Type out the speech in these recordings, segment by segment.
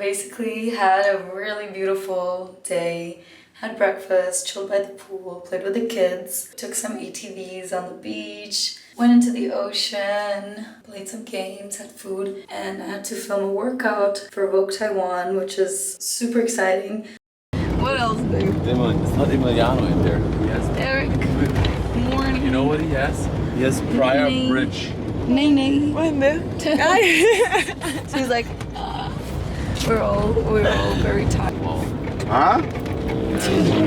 Basically had a really beautiful day. Had breakfast, chilled by the pool, played with the kids, took some ATVs on the beach, went into the ocean, played some games, had food, and I had to film a workout for Vogue Taiwan, which is super exciting. What else, babe? It's not Emiliano in there. Yes. Eric, morning. You know what he has? He has prior bridge. Nay, nay. She's like, we're all very tired. Huh?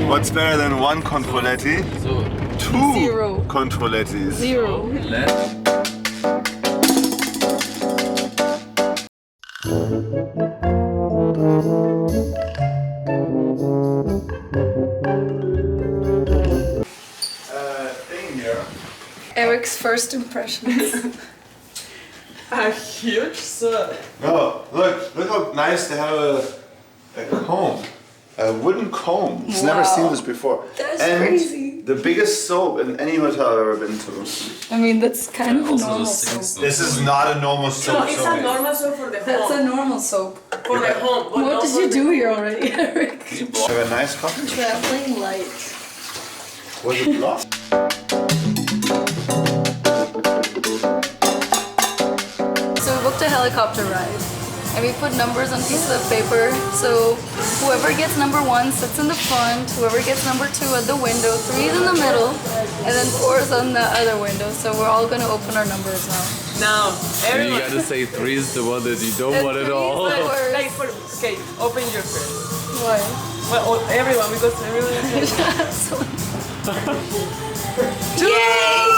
What's better than one controletti? So, Two Zero. controlettis. Zero. Thing here. Eric's first impressions. A huge soap. Oh, look how nice they have a comb. A wooden comb. It's never seen this before. That's and crazy. The biggest soap in any hotel I've ever been to. I mean, that's kind of a also normal the sink soap. This is not a normal soap. No, it's a normal soap for the That's home. a normal soap. For the home. But What not did for you the- do here already, Eric? Have a nice coffee. Traveling light. Was it lost? So we booked a helicopter ride. And we put numbers on pieces of paper. So whoever gets number 1 sits in the front, whoever gets number 2 at the window, 3 is in the middle, and then 4 is on the other window. So we're all gonna open our numbers now. Now, You everyone. gotta say 3 is the one that you don't And want at 3 is all. the worst. Like for, okay, open your first. Why? Well, everyone, because everyone. Yay!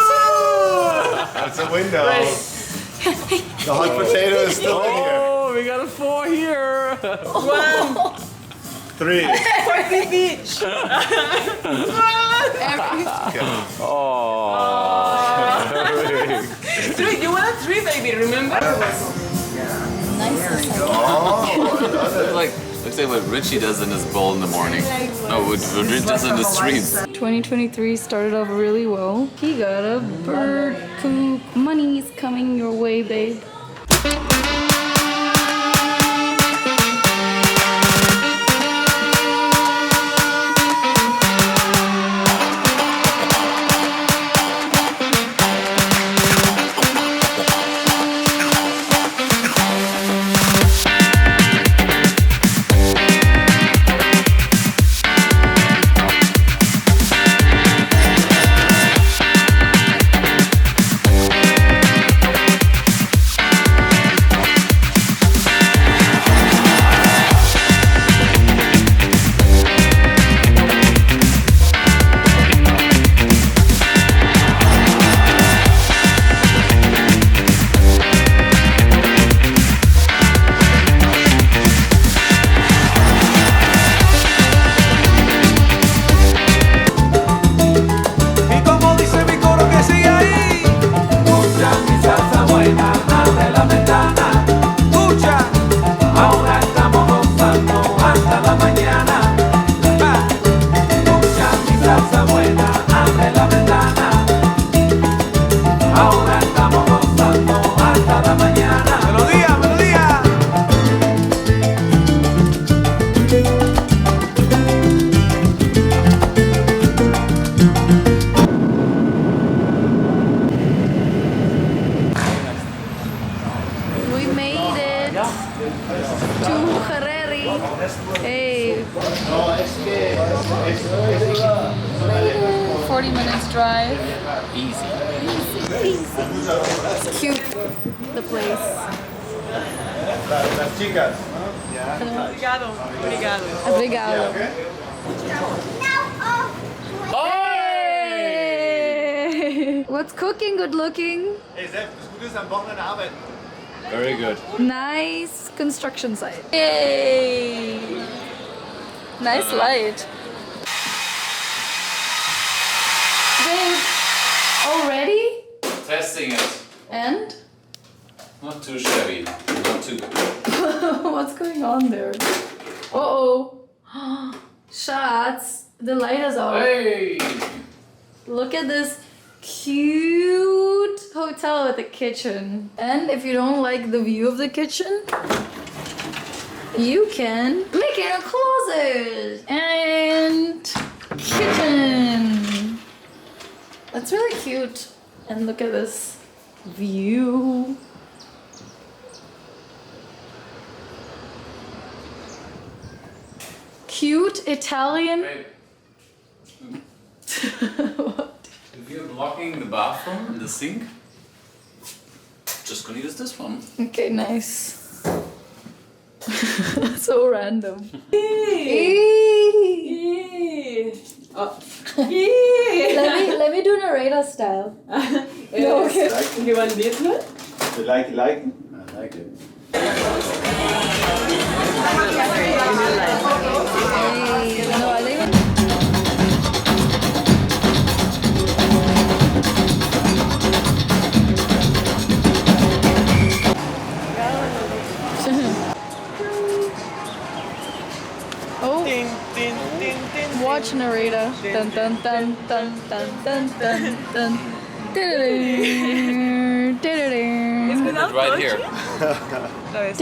That's a window. Ready. The hot potato is still in here. Oh, we got a 4 here. 1. 3. For the beach. Oh. 3. You want a 3, baby? Remember? Looks like what Richie does in his bowl in the morning. No, what Richie does in the streets. 2023 started off really well. He got a bird poop. Money's coming your way, babe. Hey. 40 minutes drive. Easy. It's cute, the place. Las chicas. Obrigado. Obrigado. Obrigado. Hey! What's cooking? Good looking. Hey Sepp, das Gute ist am Wochenende arbeiten. Very good. Nice construction site. Yay! Nice light. Babe, already? Testing it. And? Not too shabby. Not too good. What's going on there? Uh-oh. Shots. The light is off. Hey! Look at this cute hotel with a kitchen. And if you don't like the view of the kitchen, you can make it a closet and kitchen. That's really cute. And look at this view. Cute Italian. Wait. What? If you're blocking the bathroom and the sink, just gonna use this one. Okay, nice. So random. Oh. Let me do narrator style. No, okay. You want this one? You like it? I like it. No, I think oh, Tin, tin, tin, tin. watch narrator. Dun dun dun dun dun dun dun dun. It's without Right here. No, it's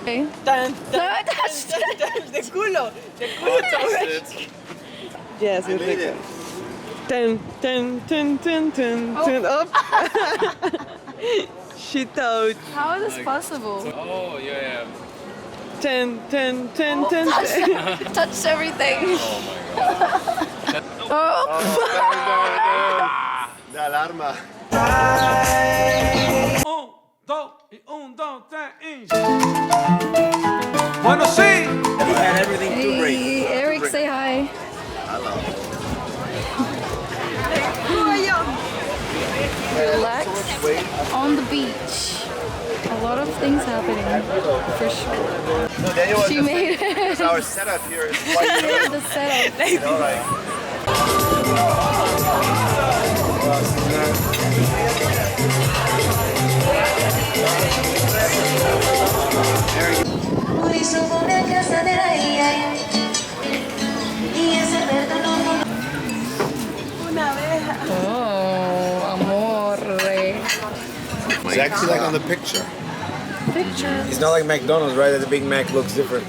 Okay. tan, No, I tan, touched tan, it. tan. The culo. The culo. Yes, I it's made like it. ten, ten, ten, ten, ten, ten. Up. She thought How is this possible? Oh, yeah. ten, ten, ten, ten. Touched everything. Oh my god. Oh. The alarma. Bueno, sí. had everything to bring. Hey, Eric, say hi. Hello. Relax on the beach. A lot of things happening, for sure. No, Daniel was She just made saying, it. because our setup here is quite good. The setup. You know, like, Por isso vou na casa dela, ai, ai. E esse perdão não. Oh, amore. it's actually like on the picture. Picture. It's not like McDonald's, right? That the Big Mac looks different.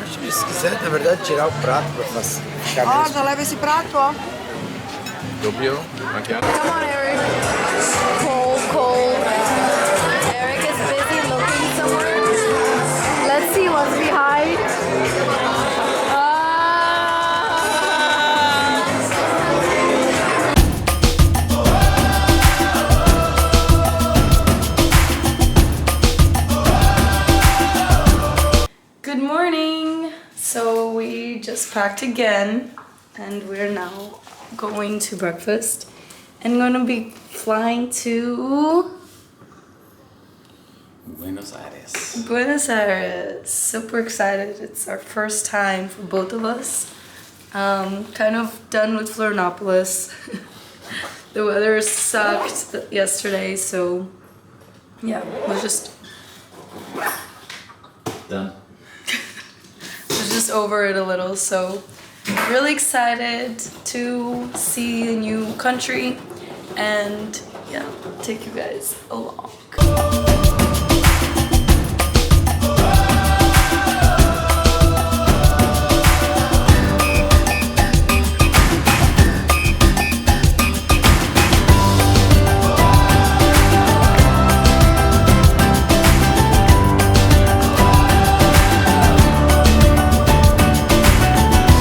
Acho que se quiser, na verdade, tirar o prato pra ficar Ó, mesmo. já leva esse prato, ó. Doppio, macchiato. Come on, Eric. Cold, cold. Eric is busy looking somewhere. Let's see what's behind. Good morning. So we just packed again and we're now going to breakfast and gonna be flying to Buenos Aires. Buenos Aires. Super excited. It's our first time for both of us. Kind of done with Florianopolis. The weather sucked yesterday, so yeah, we're just Done. was just over it a little. So really excited to see a new country and yeah, take you guys along.